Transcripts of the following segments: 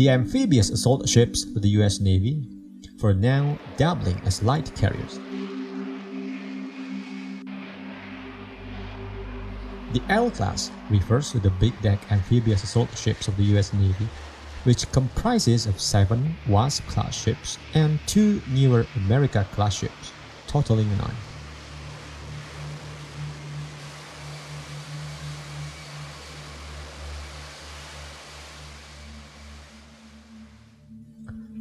The amphibious assault ships of the U.S. Navy for now doubling as light carriers. The L-class refers to the big deck amphibious assault ships of the U.S. Navy, which comprises of 7 Wasp-class ships and 2 newer America-class ships, totaling 9.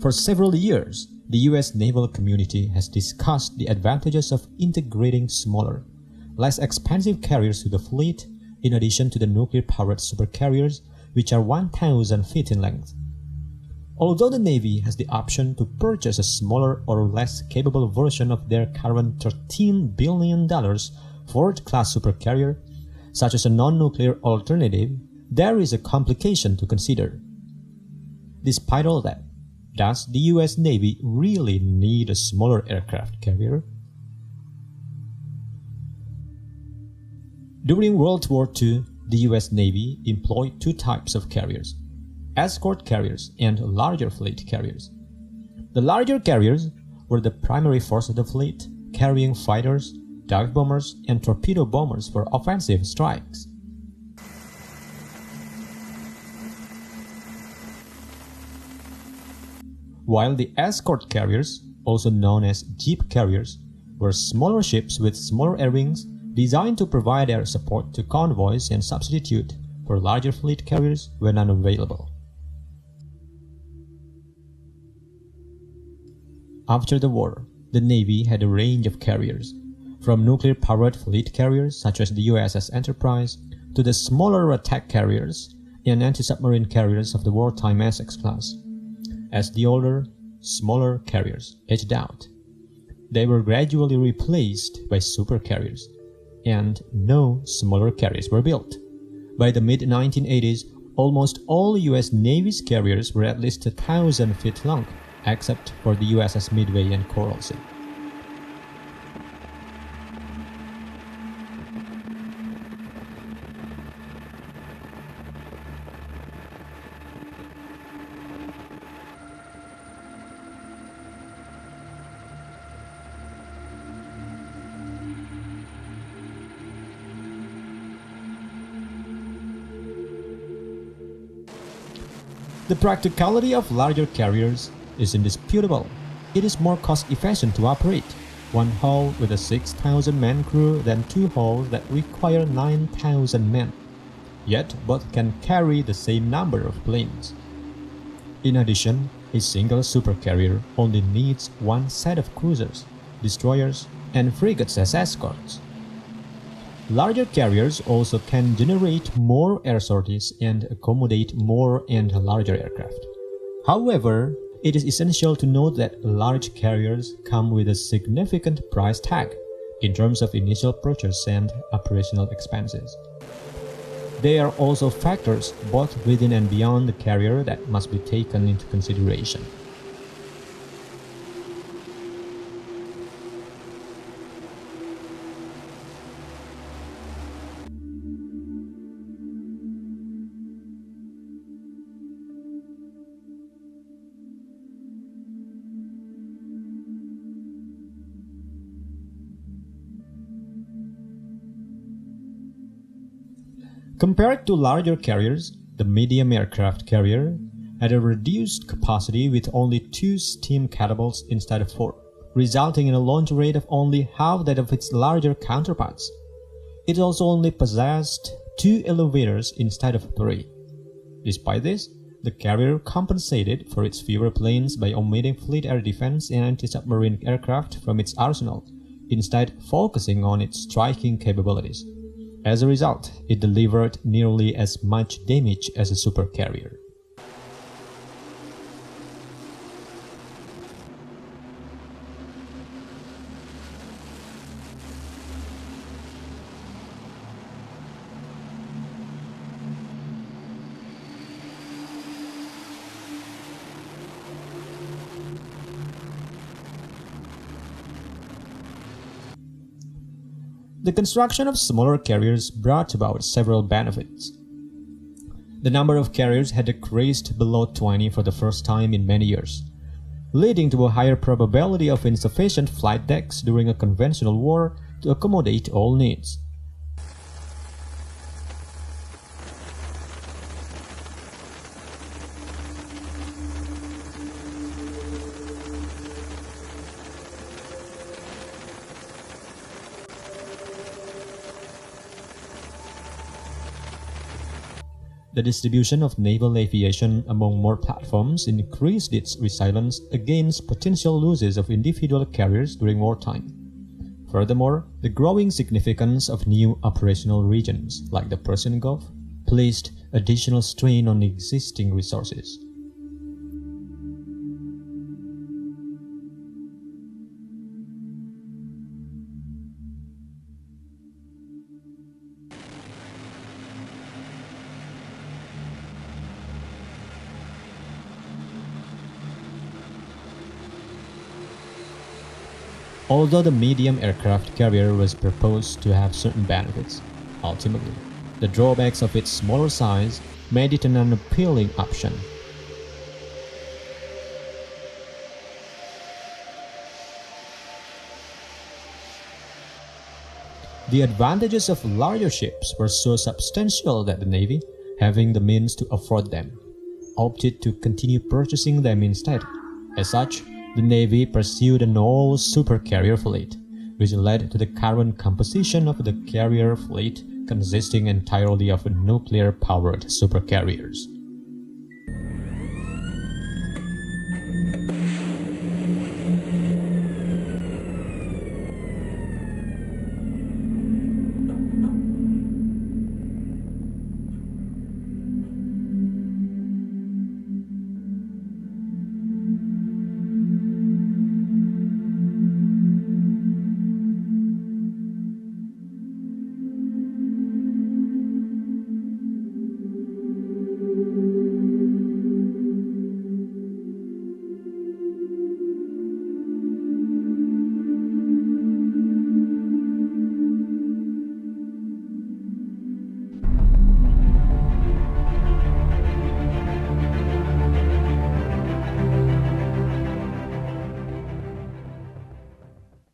For several years, the U.S. naval community has discussed the advantages of integrating smaller, less expensive carriers to the fleet, in addition to the nuclear-powered supercarriers, which are 1,000 feet in length. Although the Navy has the option to purchase a smaller or less capable version of their current $13 billion Ford-class supercarrier, such as a non-nuclear alternative, there is a complication to consider. Despite all that, does the U.S. Navy really need a smaller aircraft carrier? During World War II, the U.S. Navy employed 2 types of carriers: escort carriers and larger fleet carriers. The larger carriers were the primary force of the fleet, carrying fighters, dive bombers, and torpedo bombers for offensive strikes. While the escort carriers, also known as jeep carriers, were smaller ships with smaller air wings designed to provide air support to convoys and substitute for larger fleet carriers when unavailable. After the war, the Navy had a range of carriers, from nuclear-powered fleet carriers such as the USS Enterprise to the smaller attack carriers and anti-submarine carriers of the wartime Essex class. As the older, smaller carriers aged out, they were gradually replaced by supercarriers, and no smaller carriers were built. By the mid-1980s, almost all U.S. Navy's carriers were at least 1,000 feet long, except for the USS Midway and Coral Sea. The practicality of larger carriers is indisputable. It is more cost-efficient to operate one hull with a 6,000-man crew than 2 hulls that require 9,000 men. Yet both can carry the same number of planes. In addition, a single supercarrier only needs 1 set of cruisers, destroyers, and frigates as escorts. Larger carriers also can generate more air sorties and accommodate more and larger aircraft. However, it is essential to note that large carriers come with a significant price tag in terms of initial purchase and operational expenses. There are also factors both within and beyond the carrier that must be taken into consideration. Compared to larger carriers, the medium aircraft carrier had a reduced capacity with only 2 steam catapults instead of 4, resulting in a launch rate of only half that of its larger counterparts. It also only possessed 2 elevators instead of 3. Despite this, the carrier compensated for its fewer planes by omitting fleet air defense and anti-submarine aircraft from its arsenal, instead focusing on its striking capabilities. As a result, it delivered nearly as much damage as a supercarrier. The construction of smaller carriers brought about several benefits. The number of carriers had decreased below 20 for the first time in many years, leading to a higher probability of insufficient flight decks during a conventional war to accommodate all needs. The distribution of naval aviation among more platforms increased its resilience against potential losses of individual carriers during wartime. Furthermore, the growing significance of new operational regions, like the Persian Gulf, placed additional strain on existing resources. Although the medium aircraft carrier was proposed to have certain benefits, ultimately, the drawbacks of its smaller size made it an unappealing option. The advantages of larger ships were so substantial that the Navy, having the means to afford them, opted to continue purchasing them instead. As such, the Navy pursued an all-supercarrier fleet, which led to the current composition of the carrier fleet consisting entirely of nuclear-powered supercarriers.